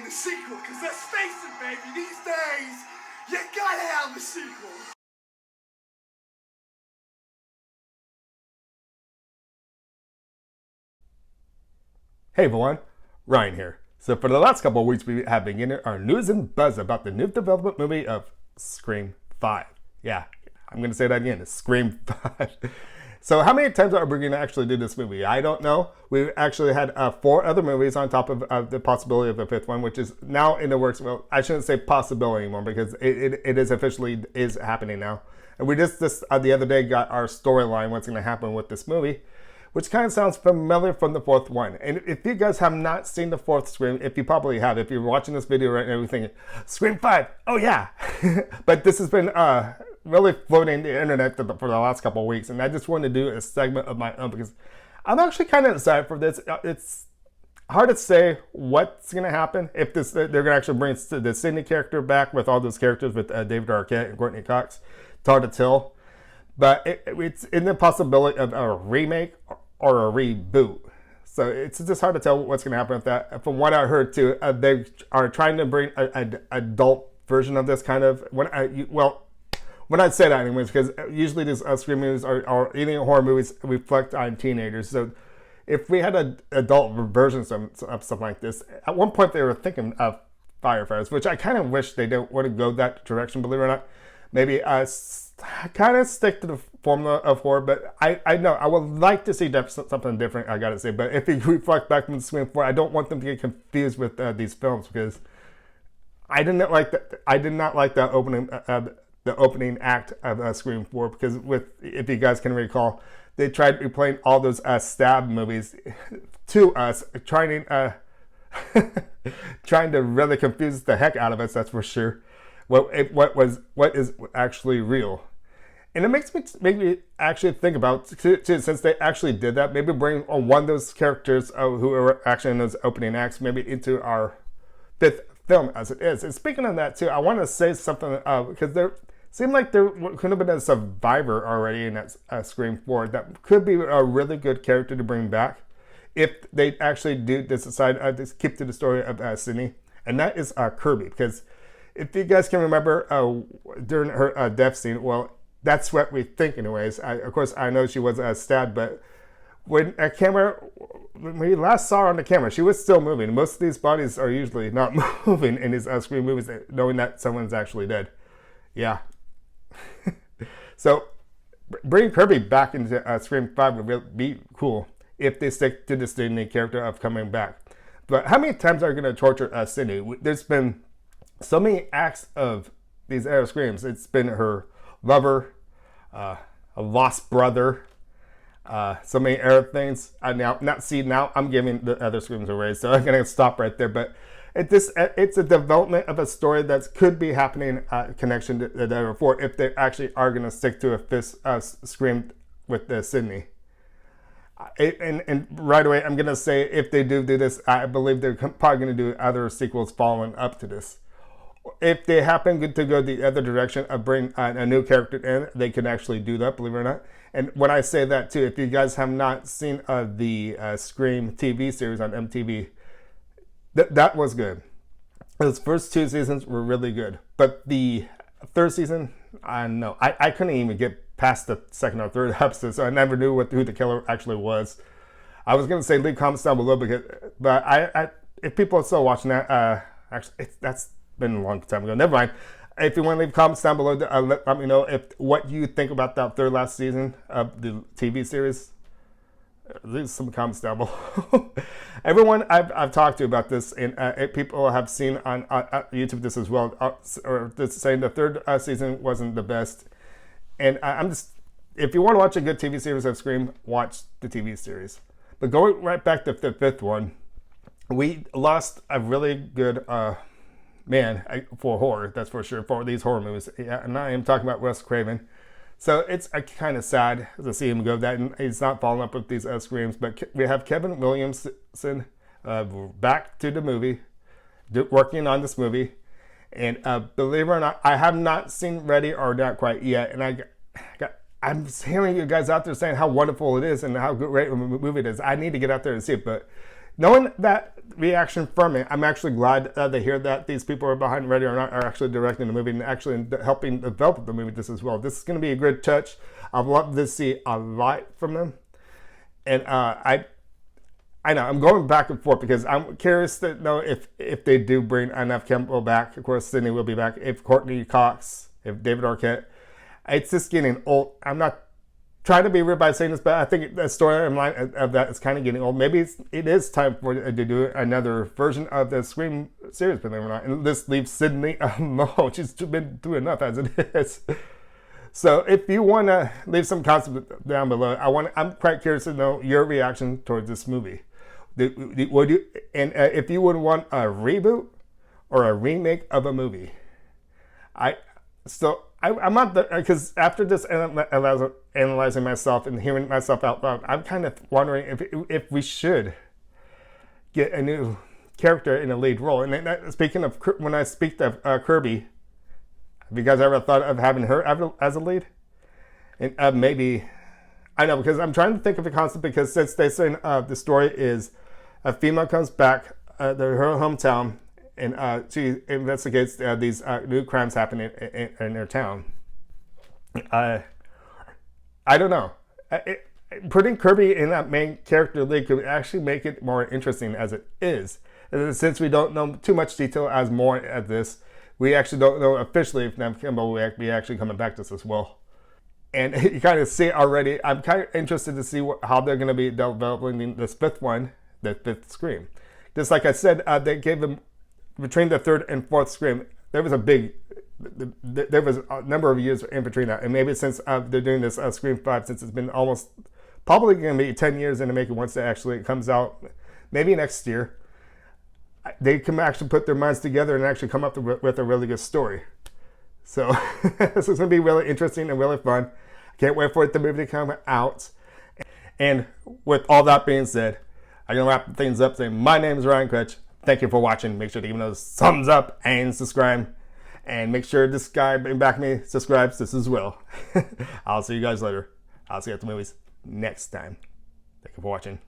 the sequel, because let's face it, baby, these days, you gotta have a sequel. Hey everyone, Ryan here. So for the last couple of weeks, we have been getting our news and buzz about the new development movie of Scream 5. Yeah, I'm going to say that again, it's Scream 5. So how many times are we going to actually do this movie? I don't know. We've actually had 4 other movies on top of the possibility of a 5th one, which is now in the works. Well, I shouldn't say possibility anymore because it is officially is happening now. And we just the other day got our storyline, what's going to happen with this movie, which kind of sounds familiar from the 4th one. And if you guys have not seen the 4th Scream, if you probably have, if you're watching this video right now, you're thinking, Scream 5, oh yeah. But this has been really floating the internet for the last couple of weeks, and I just wanted to do a segment of my own because I'm actually kind of excited for this. It's hard to say what's going to happen, if they're going to actually bring the Sidney character back with all those characters with David Arquette and Courtney Cox, Tara Till. But it's in the possibility of a remake or a reboot. So it's just hard to tell what's going to happen with that. From what I heard too, they are trying to bring an adult version of this kind of. When I say that anyways, because usually these Scream movies or any horror movies reflect on teenagers. So if we had an adult version of something like this, at one point they were thinking of firefighters, which I kind of wish they don't want to go that direction, believe it or not. Maybe kind of stick to the formula of horror, but I know I would like to see something different, I gotta say. But if you reflect back from Scream 4, I don't want them to get confused with these films, because I did not like the opening act of Scream 4, because if you guys can recall, they tried replaying all those stab movies to us, trying to really confuse the heck out of us, that's for sure. What is actually real. And it makes me actually think about, too, since they actually did that, maybe bring one of those characters who are actually in those opening acts maybe into our 5th film as it is. And speaking of that too, I want to say something, because there seemed like there could have been a survivor already in that Scream 4 that could be a really good character to bring back if they actually do decide to keep to the story of Sidney. And that is Kirby, because if you guys can remember during her death scene, well, that's what we think anyways. Of course, I know she was stabbed, but when we last saw her on the camera, she was still moving. Most of these bodies are usually not moving in these Scream movies, knowing that someone's actually dead. Yeah. So, bringing Kirby back into Scream 5 would really be cool if they stick to the Sidney character of coming back. But how many times are you going to torture Sidney? There's been so many acts of these Screams. It's been her lover, a lost brother, so many other things. Now I'm giving the other Screams away, so I'm gonna stop right there. But it's a development of a story that could be happening connection to the other 4 if they actually are gonna stick to a 5th Scream with Sidney. And right away, I'm gonna say if they do this, I believe they're probably gonna do other sequels following up to this. If they happen to go the other direction of bring a new character in, they can actually do that, believe it or not. And when I say that too, if you guys have not seen the Scream TV series on MTV, that was good. Those first 2 seasons were really good. But the 3rd season, I don't know. I couldn't even get past the 2nd or 3rd episode, so I never knew who the killer actually was. I was going to say leave comments down below, but if people are still watching that, actually, that's been a long time ago. Never mind. If you want to leave comments down below, let me know what you think about that 3rd last season of the TV series. Leave some comments down below. Everyone I've talked to about this, and people have seen on YouTube this as well, or saying the 3rd season wasn't the best. And I'm just, if you want to watch a good TV series of Scream, watch the TV series. But going right back to the 5th one, we lost a really good man for horror, that's for sure, for these horror movies. Yeah, and I am talking about Wes Craven. So it's kind of sad to see him go that, and he's not following up with these Screams. But we have Kevin Williamson back to the movie, working on this movie. And believe it or not, I have not seen Ready or Not Quite yet. And I'm hearing you guys out there saying how wonderful it is and how great a movie it is. I need to get out there and see it. But knowing that reaction from it, I'm actually glad to hear that these people are behind Ready or Not are actually directing the movie and actually helping develop the movie this as well. This is going to be a good touch. I'd love to see a lot from them. And I know I'm going back and forth because I'm curious to know if they do bring enough Campbell back. Of course, Sydney will be back. If Courtney Cox, if David Arquette. It's just getting old. I'm not trying to be rude by saying this, but I think the storyline of that is kind of getting old. Maybe it is time for to do another version of the Scream series, believe it or not. And this leaves Sydney alone. She's been through enough as it is. So if you want to leave some comments down below, I'm quite curious to know your reaction towards this movie. Would you, and if you would want a reboot or a remake of a movie? I'm not because after this analyzing myself and hearing myself out loud, I'm kind of wondering if we should get a new character in a lead role. And speaking of, when I speak of Kirby, have you guys ever thought of having her as a lead? And maybe, I know, because I'm trying to think of a concept, because since they say the story is a female comes back to her hometown and she investigates these new crimes happening in her town. I don't know. Putting Kirby in that main character lead could actually make it more interesting as it is. And since we don't know too much detail as more at this, we actually don't know officially if Neve Campbell will be actually coming back to this as well. And you kind of see it already. I'm kind of interested to see how they're going to be developing this fifth one, the fifth Scream. Just like I said, they gave them, between the third and fourth Scream, there was a number of years in between that. And maybe since they're doing this Scream 5, since it's been almost, probably going to be 10 years in the making once it actually comes out, maybe next year, they can actually put their minds together and actually come up with a really good story. So this is going to be really interesting and really fun. Can't wait for the movie to come out. And with all that being said, I'm going to wrap things up saying my name is Ryan Crutch. Thank you for watching. Make sure to give me those thumbs up and subscribe. And make sure this guy back me subscribes this as well. I'll see you guys later. I'll see you at the movies next time. Thank you for watching.